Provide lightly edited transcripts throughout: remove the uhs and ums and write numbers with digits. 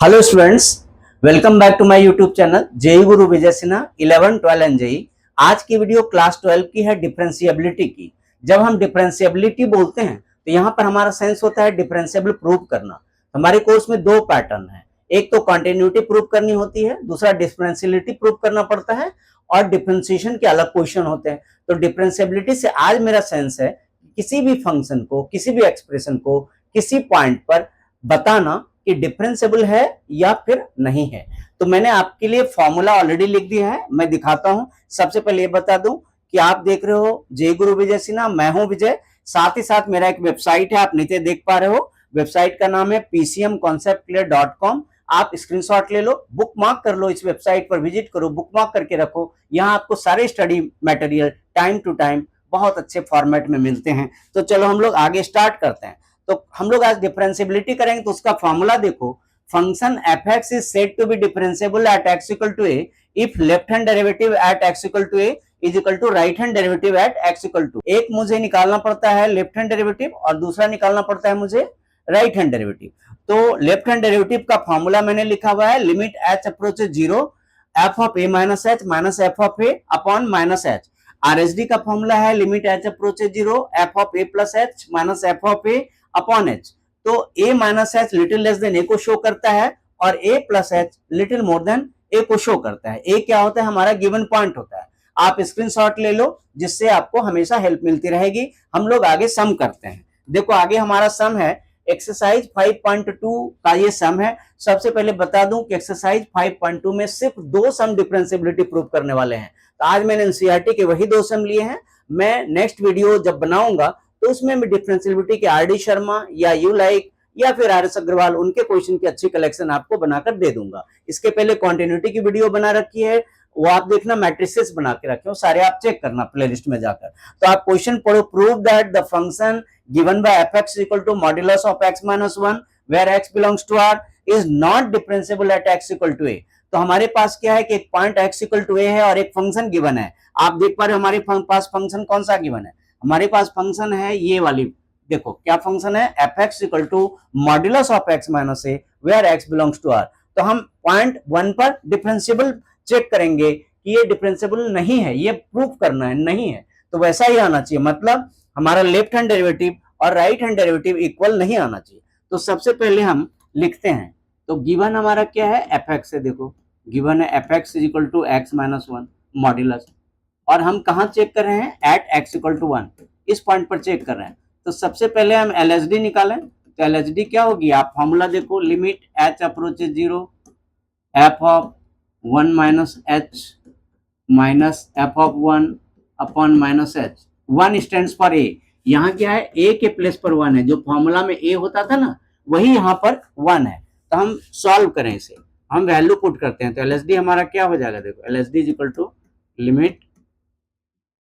Hello students, welcome back to my YouTube channel JE Guru Vijay Sinha 11, 12 and JEE. आज की video class 12 की है differentiability की। जब हम डिफरेंशिएबिलिटी बोलते हैं तो यहाँ पर हमारा सेंस होता है डिफरेंशिएबल प्रूव करना। हमारे कोर्स में दो पैटर्न है, एक तो कॉन्टिन्यूटी प्रूव करनी होती है, दूसरा डिफरेंशियलिटी प्रूव करना पड़ता है और डिफरेंशिएशन के अलग क्वेश्चन होते हैं। तो डिफरेंशिएबिलिटी से आज मेरा सेंस है किसी भी फंक्शन को, किसी भी एक्सप्रेशन को किसी पॉइंट पर बताना कि डिफरेंशिएबल है या फिर नहीं है। तो मैंने आपके लिए फॉर्मूला ऑलरेडी लिख दिया है, मैं दिखाता हूं। सबसे पहले ये बता दूं कि आप देख रहे हो जय गुरु विजय सिन्हा, मैं हूं विजय। साथ ही साथ मेरा एक वेबसाइट है, आप नीचे देख पा रहे हो। वेबसाइट का नाम है pcmconceptclear.com। आप स्क्रीनशॉट ले लो, बुक मार्क कर लो, इस वेबसाइट पर विजिट करो, बुक मार्क करके रखो। यहाँ आपको सारे study material time to time बहुत अच्छे फॉर्मेट में मिलते हैं। तो चलो हम लोग आगे स्टार्ट करते हैं। तो हम लोग आज डिफरेंशिएबिलिटी करेंगे, तो उसका फॉर्मूला देखो। Function fx is said to be differentiable at x equal to a if left hand derivative at x equal to a is equal to right hand derivative at x equal to. एक मुझे निकालना पड़ता है left hand derivative और दूसरा निकालना पड़ता है मुझे राइट हैंड डेरिवेटिव। तो लेफ्ट हैंड डेरिवेटिव का फॉर्मूला मैंने लिखा हुआ है, limit h approaches 0 f of a minus h minus f of a upon minus h। RSD का फॉर्मूला है limit h approaches 0 f of a plus h minus f of a upon h। तो a minus h little less than a को show करता है और a plus h little more than a को show करता है। a क्या होता है? हमारा गिवन पॉइंट होता है। आप स्क्रीनशॉट ले लो, जिससे आपको हमेशा हेल्प मिलती रहेगी। हम लोग आगे सम करते हैं। देखो आगे हमारा सम है एक्सरसाइज 5.2 का ये सम है। सबसे पहले बता दूं कि एक्सरसाइज 5.2 में सिर्फ दो सम डिफरेंशिएबिलिटी प्रूव करने वाले हैं। तो आज मैंने एनसीईआरटी के वही दो सम लिए हैं। मैं नेक्स्ट वीडियो जब बनाऊंगा तो उसमें मैं डिफरेंशिएबिलिटी के आर डी शर्मा या यू लाइक या फिर आर एस अग्रवाल उनके क्वेश्चन की अच्छी कलेक्शन आपको बनाकर दे दूंगा। इसके पहले कॉन्टिन्यूटी की वीडियो बना रखी है, वो आप देखना, मैट्रिसेस बना के रखे हो सारे, आप चेक करना प्लेलिस्ट में जाकर। तो आप क्वेश्चन पढ़ो। Prove that the function given by fx equal to modulus of x minus 1 where x belongs to r is not differentiable at x equal to a। तो हमारे पास क्या है कि एक point x equal to a है और एक फंक्शन गिवन है। आप देख पा रहे हो हमारे पास फंक्शन कौन सा गिवन है? हमारे पास फंक्शन है ये वाली, देखो क्या फंक्शन है, fx equal to modulus of x minus a where x belongs to r। तो हम पॉइंट 1 पर डिफरेंशिएबल चेक करेंगे कि ये डिफरेंशिएबल नहीं है, ये प्रूफ करना है, नहीं है तो वैसा ही आना चाहिए, मतलब हमारा लेफ्ट हैंड डेरिवेटिव और राइट हैंड डेरिवेटिव इक्वल नहीं आना चाहिए। तो सबसे पहले हम लिखते हैं, तो गिवन हमारा क्या है, fx है। देखो गिवन है fx is equal to x minus 1 modulus, और हम कहाँ चेक कर रहे हैं? एट x इक्वल टू 1, इस पॉइंट पर चेक कर रहे हैं। तो सबसे पहले हम LHD निकालें। तो LHD क्या होगी? आप फॉर्मूला देखो, limit h approaches 0 f of 1 minus h minus f of 1 upon minus h। 1 stands for a। यहाँ क्या है? a के प्लेस पर 1 है, जो फॉर्मूला में a होता था ना वही यहाँ पर 1 है। तो हम सॉल्व करें इसे, हम वैल्यू पुट करते हैं। तो LHD हमारा क्या हो जाएगा? देखो LHD is equal to limit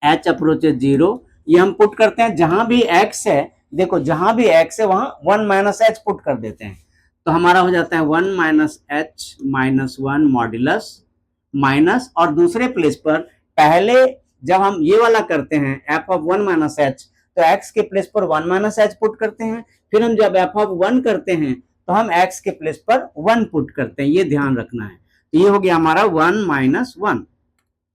h approaches 0, ये हम पुट करते हैं। जहां भी x है, देखो जहां भी x है वहां 1 माइनस h पुट कर देते हैं। तो हमारा हो जाता है 1 minus h minus 1 modulus minus, और दूसरे प्लेस पर पहले जब हम ये वाला करते हैं f ऑफ 1 माइनस h, तो x के प्लेस पर 1 माइनस h पुट करते हैं। फिर हम जब f ऑफ 1 करते हैं तो हम x के प्लेस पर 1 पुट करते हैं, ये ध्यान रखना है। तो ये हो गया हमारा 1 माइनस 1,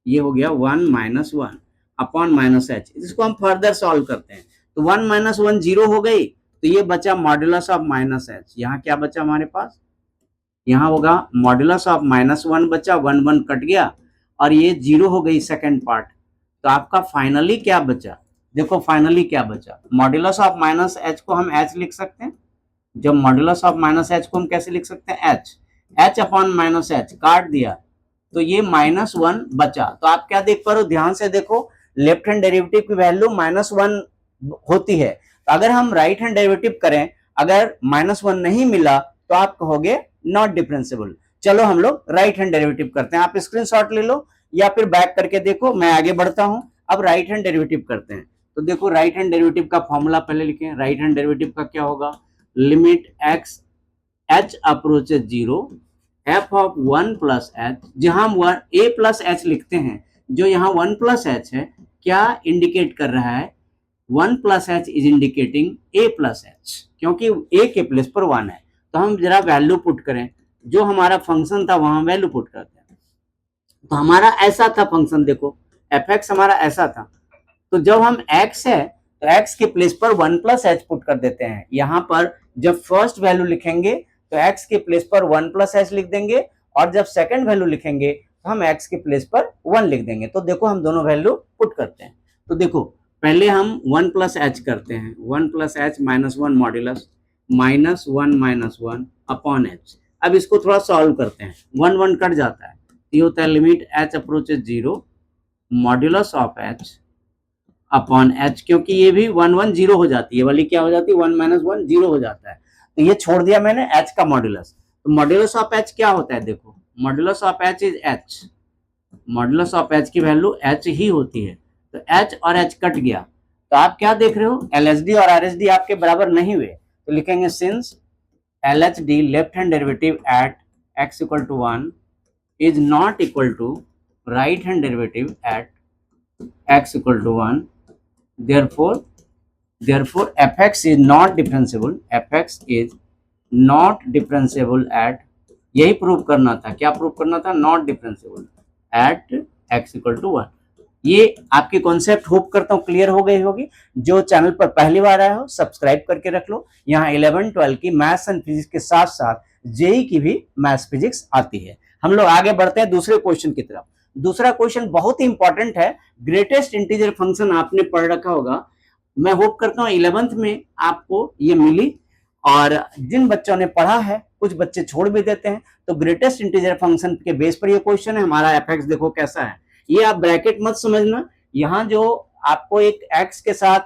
ये हो गया 1 माइनस 1 अपॉन माइनस h। इसको हम फर्दर सॉल्व करते हैं। तो 1 माइनस 1 जीरो हो गई, तो ये बचा मॉड्यूलस ऑफ माइनस h। यहाँ क्या बचा हमारे पास? यहाँ होगा मॉड्यूलस ऑफ माइनस 1 बचा, 1 1 कट गया और ये जीरो हो गई सेकंड पार्ट। तो आपका फाइनली क्या बचा? देखो फाइनली क्या बचा, मॉड्यूलस ऑफ माइनस h को हम h लिख सकते हैं। जब मॉड्यूलस ऑफ माइनस h को हम कैसे लिख सकते हैं? h अपॉन माइनस h, काट दिया तो ये माइनस 1 बचा। तो आप क्या देख पा रहे हो? ध्यान से देखो, लेफ्ट हैंड डेरिवेटिव की वैल्यू माइनस 1 होती है। तो अगर हम राइट हैंड डेरिवेटिव करें, अगर माइनस 1 नहीं मिला तो आप कहोगे नॉट डिफरेंशिएबल। चलो हम लोग राइट हैंड डेरिवेटिव करते हैं। आप स्क्रीनशॉट ले लो या फिर बैक करके देखो, मैं आगे बढ़ता हूं। अब राइट हैंड डेरिवेटिव करते हैं। तो देखो राइट हैंड डेरिवेटिव का फॉर्मूला पहले लिखें। राइट हैंड डेरिवेटिव का क्या होगा? Limit x h approaches 0 f of 1 plus h, जहां हम a प्लस h लिखते हैं, जो यहाँ 1 प्लस h है, क्या इंडिकेट कर रहा है? 1 plus h is indicating a plus h, क्योंकि a के प्लेस पर 1 है। तो हम जरा वैल्यू पुट करें। जो हमारा फंक्शन था वहां वैल्यू पुट करते हैं। तो हमारा ऐसा था फंक्शन, देखो एफ एक्स हमारा ऐसा था। तो जब हम x है तो x के प्लेस पर 1 प्लस एच पुट कर देते हैं। यहाँ पर जब फर्स्ट वैल्यू लिखेंगे तो x के प्लेस पर 1 प्लस एच लिख देंगे, और जब सेकंड वैल्यू लिखेंगे तो हम x के प्लेस पर 1 लिख देंगे। तो देखो हम दोनों वैल्यू पुट करते हैं। तो देखो पहले हम 1 प्लस एच करते हैं, 1 plus H minus 1 modulus minus 1 minus 1 upon H. अब इसको थोड़ा सॉल्व करते हैं, 1 1 कट जाता है, ये होता है limit H approaches 0 modulus of H upon H, क्योंकि ये भी 1 1 0 हो जाती है, वाली क्या हो जाती है 1 माइनस 1 0 हो जाता है। तो ये छोड़ दिया मैंने एच का मॉड्यूलस। तो मॉड्यूलस ऑफ एच क्या होता है, देखो modulus of H is H, modulus of H की वैल्यू एच ही होती है। तो एच और एच कट गया, तो आप क्या देख रहे हो, एलएचडी और आरएचडी आपके बराबर नहीं हुए। तो लिखेंगे since LHD left hand derivative at x equal to 1 is not equal to right hand derivative at x equal to 1, therefore fx is not differentiable, fx is not differentiable at, यही prove करना था, क्या prove करना था, not differentiable at x equal to 1। ये आपके concept hope करता हूँ क्लियर हो गई होगी। जो चैनल पर पहली बार आया हो सब्सक्राइब करके रख लो। यहाँ 11 12 की मैथ्स एंड फिजिक्स के साथ साथ जेई की भी मैथ्स फिजिक्स आती है। हम लोग आगे बढ़ते हैं दूसरे क्वेश्चन की तरफ। दूसरा क्वेश्चन बहुत ही इंपॉर्टेंट है, ग्रेटेस्ट इंटीजर फंक्शन आपने पढ़ रखा होगा। मैं होप करता हूँ 11th में आपको ये मिली, और जिन बच्चों ने पढ़ा है, कुछ बच्चे छोड़ भी देते हैं, तो ग्रेटेस्ट इंटीजर फंक्शन के बेस पर ये क्वेश्चन है। हमारा एफ देखो कैसा है, ये आप ब्रैकेट मत समझना, यहाँ जो आपको एक एक्स के साथ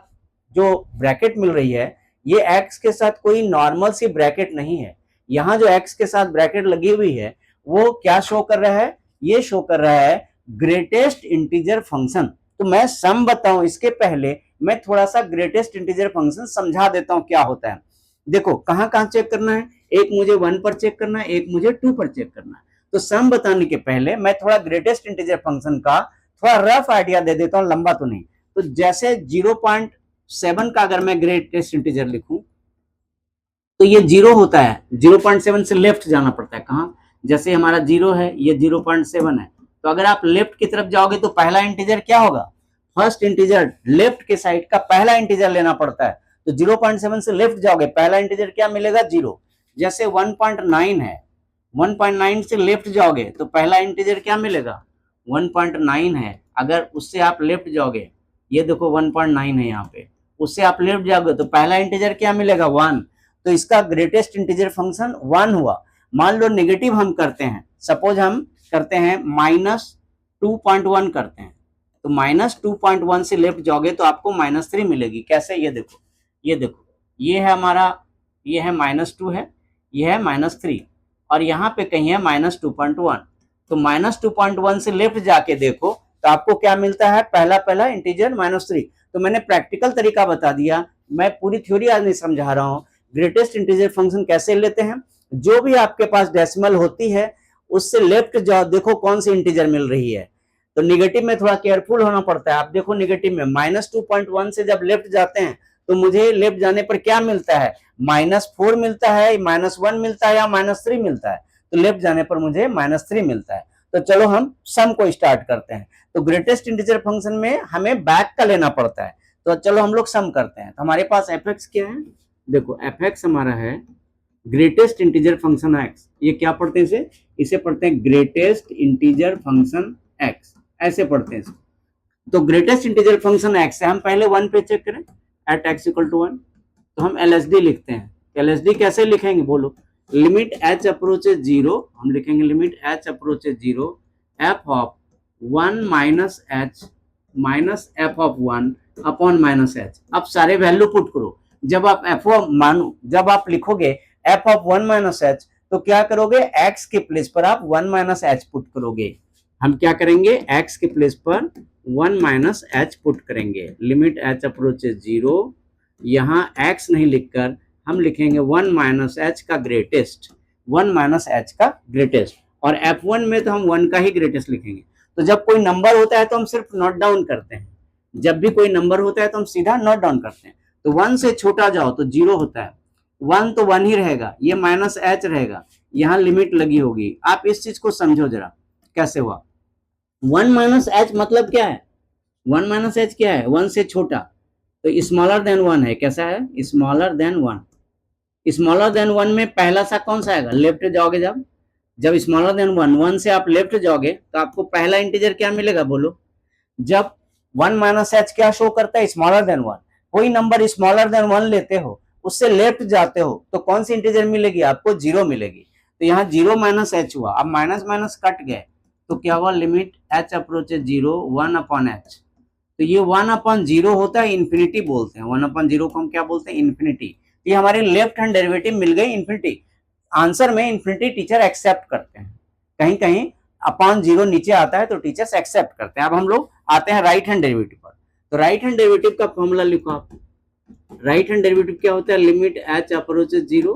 जो ब्रैकेट मिल रही है, ये एक्स के साथ कोई नॉर्मल सी ब्रैकेट नहीं है। यहाँ जो एक्स के साथ ब्रैकेट लगी हुई है वो क्या शो कर रहा है, ये शो कर रहा है ग्रेटेस्ट इंटीजर फंक्शन। तो मैं सम बताऊं इसके पहले मैं थोड़ा सा ग्रेटेस्ट इंटीजर फंक्शन समझा देता हूं क्या होता है। देखो कहां कहां चेक करना है, एक मुझे 1 पर चेक करना है, एक मुझे 2 पर चेक करना है। तो सम बताने के पहले मैं थोड़ा ग्रेटेस्ट इंटीजर फंक्शन का थोड़ा रफ आइडिया दे देता हूं, लंबा तो नहीं। तो जैसे 0.7 का अगर मैं ग्रेटेस्ट इंटीजर लिखूं तो ये 0 होता है, 0.7 से लेफ्ट जाना पड़ता है। कहां, जैसे हमारा 0 है, ये 0.7 है, तो अगर आप लेफ्ट की तरफ जाओगे तो पहला इंटीजर क्या होगा, फर्स्ट इंटीजर लेफ्ट के साइड का पहला इंटीजर लेना पड़ता है। तो 0.7 से लेफ्ट जाओगे, पहला इंटीजर क्या मिलेगा, 0। जैसे 1.9 है, 1.9 से लेफ्ट जाओगे तो पहला इंटीजर क्या मिलेगा, 1.9 है। अगर उससे आप लेफ्ट जाओगे, ये देखो 1.9 है यहाँ पे, उससे आप लेफ्ट जाओगे तो पहला इंटीजर क्या मिलेगा, 1। तो इसका ग्रेटेस्ट इंटीजर फंक्शन 1 हुआ। मान लो नेगेटिव हम करते हैं, सपोज हम करते हैं -2.1 करते हैं, तो -2.1 से लेफ्ट जाओगे तो आपको -3 मिलेगी। कैसे, ये देखो, ये देखो, ये है हमारा, ये है -2 है, ये है -3, और यहाँ पे कहीं है -2.1। तो -2.1 से लेफ्ट जाके देखो तो आपको क्या मिलता है, पहला इंटीजर -3। तो मैंने प्रैक्टिकल तरीका बता दिया, मैं पूरी थ्योरी आज नहीं समझा रहा हूँ। ग्रेटेस्ट इंटीजर फंक्शन कैसे लेते हैं, जो भी आपके पास डेसिमल होती है उससे लेफ्ट जाओ, देखो कौन सी इंटीजर मिल रही है। तो निगेटिव में थोड़ा केयरफुल होना पड़ता है। आप देखो निगेटिव में -2.1 से जब लेफ्ट जाते हैं तो मुझे लेफ्ट जाने पर क्या मिलता है, -4 मिलता है, -1 मिलता है या -3 मिलता है। तो लेफ्ट जाने पर मुझे -3 मिलता है। तो चलो हम सम को स्टार्ट करते हैं। तो ग्रेटेस्ट इंटीजर फंक्शन में हमें बैक का लेना पड़ता है, तो चलो हम लोग सम करते हैं। तो हमारे पास एफ एक्स क्या है, देखो एफ एक्स हमारा है ग्रेटेस्ट इंटीजर फंक्शन एक्स। ये क्या पढ़ते हैं, इसे पढ़ते हैं ग्रेटेस्ट इंटीजर फंक्शन एक्स, ऐसे पढ़ते हैं इसको। तो ग्रेटेस्ट इंटीजर फंक्शन एक्स है, हम पहले 1 पे चेक करें, एट एक्स इक्वल टू 1। तो हम एलएसडी लिखते हैं। एलएसडी कैसे लिखेंगे बोलो, लिमिट एच अप्रोचेज 0, हम लिखेंगे limit H approaches 0 F of 1 minus H minus F of 1 upon minus H. अब सारे वैल्यू पुट करो। जब आप जब आप लिखोगे एफ ऑफ 1 माइनस एच तो क्या करोगे, एक्स के प्लेस पर आप 1 माइनस एच पुट करोगे। हम क्या करेंगे, एक्स के प्लेस पर 1 माइनस एच पुट करेंगे। लिमिट एच अप्रोचेज 0, यहाँ एक्स नहीं लिखकर हम लिखेंगे 1 माइनस एच का ग्रेटेस्ट, 1 माइनस एच का ग्रेटेस्ट। और f1 में तो हम 1 का ही ग्रेटेस्ट लिखेंगे। तो जब कोई नंबर होता है तो हम सिर्फ नोट डाउन करते हैं, जब भी कोई नंबर होता है तो हम सीधा नोट डाउन करते हैं। तो 1 से छोटा जाओ तो 0 होता है, 1 तो 1 ही रहेगा, ये माइनस एच रहेगा, यहाँ लिमिट लगी होगी। आप इस चीज को समझो जरा कैसे हुआ। 1 माइनस एच मतलब क्या है? 1 माइनस एच क्या है? 1 से छोटा, तो स्मॉलर देन 1 है। कैसा है? Smaller than 1। स्मॉलर देन 1 में पहला सा कौन सा आएगा? लेफ्ट जाओगे जब जब स्मॉलर देन 1, 1 से आप लेफ्ट जाओगे तो आपको पहला इंटीजर क्या मिलेगा बोलो? जब 1 माइनस एच क्या शो करता है? Smaller than 1। कोई नंबर स्मॉलर देन 1 लेते हो, उससे लेफ्ट जाते हो तो कौन सी इंटीजर मिलेगी आपको? 0 मिलेगी। तो यहाँ 0 माइनस एच हुआ। अब माइनस माइनस कट गए तो क्या हुआ? Limit H approaches 0, 1 upon H. तो ये 1 अपॉन 0 होता है, इन्फिनिटी बोलते हैं। 1 अपॉन 0 को हम क्या बोलते हैं? इन्फिनिटी। ये हमारी लेफ्ट हैंड डेरिवेटिव मिल गई, इन्फिनिटी। आंसर में इन्फिनिटी टीचर एक्सेप्ट करते हैं। कहीं कहीं अपॉन 0 नीचे आता है तो टीचर्स एक्सेप्ट करते हैं। अब हम लोग आते हैं राइट हैंड डेरिवेटिव पर। तो राइट हैंड डेरिवेटिव का फॉर्मूला लिखो आप। राइट हैंड डेरिवेटिव क्या होता है? Limit H approaches 0,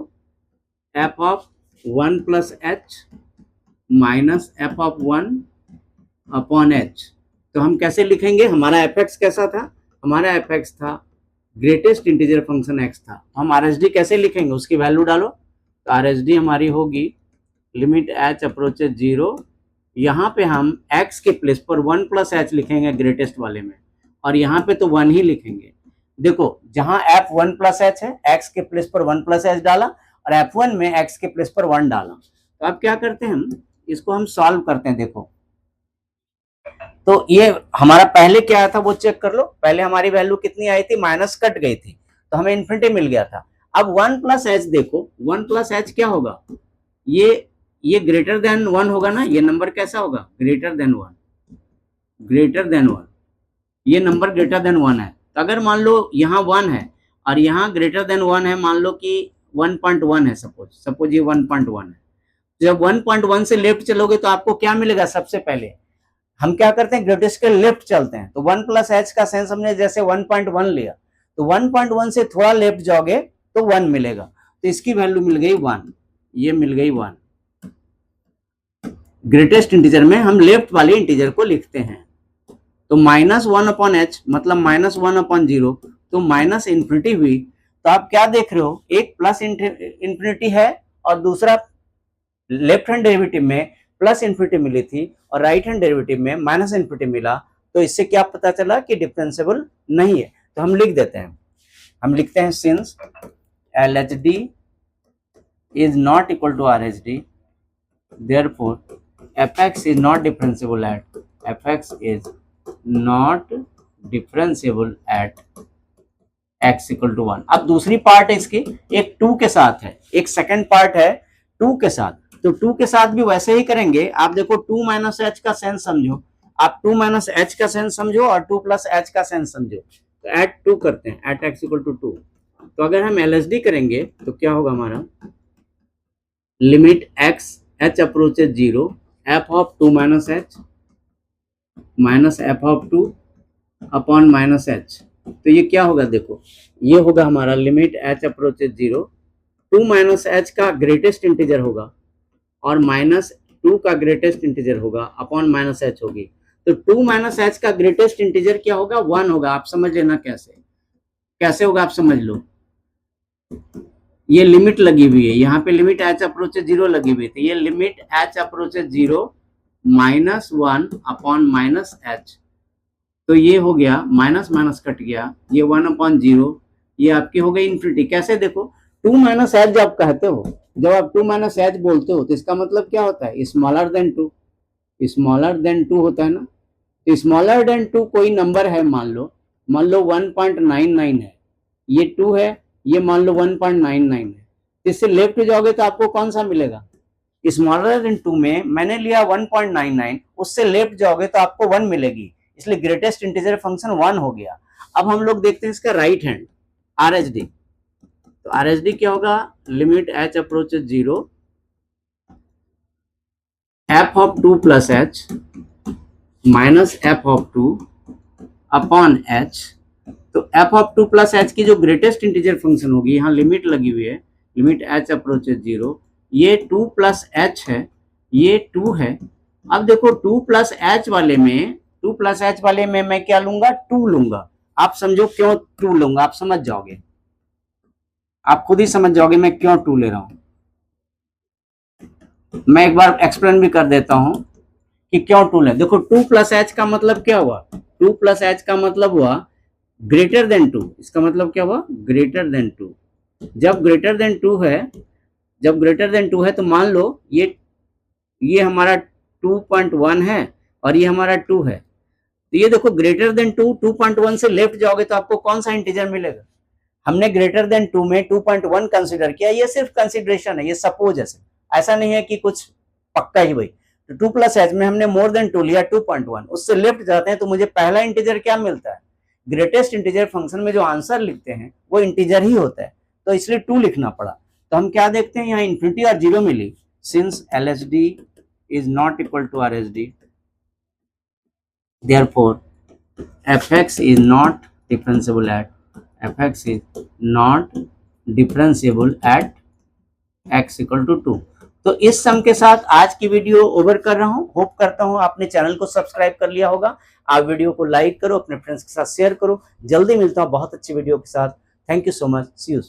F of 1 plus H minus F of 1 upon H. तो हम कैसे लिखेंगे? हमारा एफ एक्स कैसा था? हमारा एफ एक्स था ग्रेटेस्ट इंटीजर फंक्शन एक्स था। हम आर एस डी कैसे लिखेंगे? उसकी वैल्यू डालो। तो आर एस डी हमारी होगी लिमिट एच अप्रोचेज 0। यहाँ पे हम x के प्लेस पर 1 प्लस एच लिखेंगे ग्रेटेस्ट वाले में, और यहाँ पे तो 1 ही लिखेंगे। देखो जहाँ f 1 प्लस एच है, x के प्लेस पर 1 प्लस एच डाला, और f1 में x के प्लेस पर 1 डाला। तो अब क्या करते हैं हम इसको हम सॉल्व करते हैं। देखो तो ये हमारा पहले क्या आया था वो चेक कर लो। पहले हमारी वैल्यू कितनी आई थी? माइनस कट गई थी तो हमें इन्फिनिटी मिल गया था। अब 1 प्लस एच देखो, 1 प्लस एच क्या होगा? ये ग्रेटर देन 1 होगा ना। ये नंबर कैसा होगा? Greater than 1। ग्रेटर देन 1, ये नंबर ग्रेटर देन 1 है। तो अगर मान लो यहाँ 1 है और यहाँ ग्रेटर देन 1 है, मान लो कि 1.1 है, सपोज ये 1.1 है। जब 1.1 से लेफ्ट चलोगे तो आपको क्या मिलेगा? सबसे पहले हम क्या करते हैं? ग्रेटेस्ट के लेफ्ट चलते हैं। तो 1 प्लस एच का सेंस हमने जैसे 1.1 लिया, तो 1.1 से थोड़ा लेफ्ट जाओगे तो 1 मिलेगा। तो इसकी वैल्यू मिल गई 1, ये मिल गई 1। ग्रेटेस्ट इंटीजर में हम लेफ्ट वाले इंटीजर को लिखते हैं। तो माइनस 1 अपॉन एच मतलब माइनस 1 अपॉन 0, तो माइनस इन्फिनिटी हुई। तो आप क्या देख रहे हो? एक प्लस इन्फिनिटी है और दूसरा लेफ्ट हैंड डेरिवेटिव में प्लस इन्फिनिटी मिली थी और राइट हैंड डेरिवेटिव में माइनस इन्फिनिटी मिला। तो इससे क्या पता चला कि डिफरेंशिएबल नहीं है। तो हम लिख देते हैं, हम लिखते हैं since L H D is not equal to R H D, therefore fx is not differentiable at fx is not differentiable at x equal to 1। अब दूसरी पार्ट है इसकी, एक 2 के साथ है, एक सेकंड पार्ट है 2 के साथ। तो 2 के साथ भी वैसे ही करेंगे। आप देखो 2 माइनस एच का सेंस समझो, आप 2 माइनस एच का सेंस समझो और 2 प्लस एच का सेंस समझो। तो एट 2 करते हैं, एट x इक्वल टू 2। तो अगर हम LSD करेंगे तो क्या होगा हमारा? Limit x h approaches 0, F of 2 minus H minus F of 2 upon minus H. तो ये क्या होगा? देखो ये होगा हमारा limit H approaches 0, 2 minus H का ग्रेटेस्ट इंटीजर होगा और माइनस 2 का ग्रेटेस्ट इंटीजर होगा अपॉन माइनस एच होगी। तो 2 माइनस एच का ग्रेटेस्ट इंटीजर क्या होगा? 1 होगा। आप समझ लेना कैसे होगा, आप समझ लो। ये लिमिट लगी हुई है, यहाँ पे लिमिट एच अप्रोचेज 0 लगी हुई थी। ये limit H approaches 0 minus 1 upon minus H. तो ये हो गया, माइनस माइनस कट गया, ये 1 अपॉन 0, ये आपकी हो गई इन्फिनिटी। कैसे? देखो 2 माइनस एच जब कहते हो, जब आप 2 माइनस एच बोलते हो तो इसका मतलब क्या होता है? Smaller than 2। स्मॉलर देन 2 होता है ना। तो स्मॉलर देन 2 कोई नंबर है, मान लो 1.99 है, ये 2 है, ये मान लो 1.99 है। इससे लेफ्ट जाओगे तो आपको कौन सा मिलेगा? स्मॉलर देन 2 में मैंने लिया 1.99, उससे लेफ्ट जाओगे तो आपको 1 मिलेगी, इसलिए ग्रेटेस्ट इंटीजर फंक्शन 1 हो गया। अब हम लोग देखते हैं इसका राइट हैंड RHD। तो RHD क्या होगा? Limit h approaches 0, f of 2 plus H minus f of 2 upon h। तो f ऑफ 2 प्लस एच की जो ग्रेटेस्ट इंटीजर फंक्शन होगी, यहाँ लिमिट लगी हुई है, लिमिट h अप्रोचेज 0, ये 2 प्लस एच है, ये 2 है। अब देखो 2 प्लस एच वाले में मैं क्या लूंगा? 2 लूंगा। आप समझो क्यों 2 लूंगा, आप समझ जाओगे, आप खुद ही समझ जाओगे मैं क्यों 2 ले रहा हूं। मैं एक बार एक्सप्लेन भी कर देता हूं कि क्यों टू लें। देखो 2 प्लस एच का मतलब क्या हुआ, 2 प्लस एच का मतलब हुआ ग्रेटर देन 2। इसका मतलब क्या हुआ, ग्रेटर देन 2। जब ग्रेटर देन 2 है, जब ग्रेटर देन 2 है तो मान लो ये हमारा 2.1 है और ये हमारा 2 है। तो ये देखो ग्रेटर देन 2, 2.1 से लेफ्ट जाओगे तो आपको कौन सा इंटीजर मिलेगा। हमने ग्रेटर देन 2 में 2.1 कंसीडर किया, ये सिर्फ कंसिडरेशन है, ये सपोज है, ऐसा नहीं है कि कुछ पक्का ही भाई। तो 2 प्लस एच में हमने मोर देन 2 लिया 2.1, उससे लेफ्ट जाते हैं तो मुझे पहला इंटीजर क्या मिलता है, ग्रेटेस्ट इंटीजर फंक्शन में जो आंसर लिखते हैं वो इंटीजर ही होता है, तो इसलिए 2 लिखना पड़ा। तो हम क्या देखते हैं, यहाँ इन्फिनिटी और जीरो मिली, since LHD is not equal to RHD, therefore fx is not differentiable at x equal to 2। तो इस सम के साथ आज की वीडियो ओवर कर रहा हूं। होप करता हूं आपने चैनल को सब्सक्राइब कर लिया होगा। आप वीडियो को लाइक करो, अपने फ्रेंड्स के साथ शेयर करो। जल्दी मिलता हूं बहुत अच्छी वीडियो के साथ। Thank you so much, see you.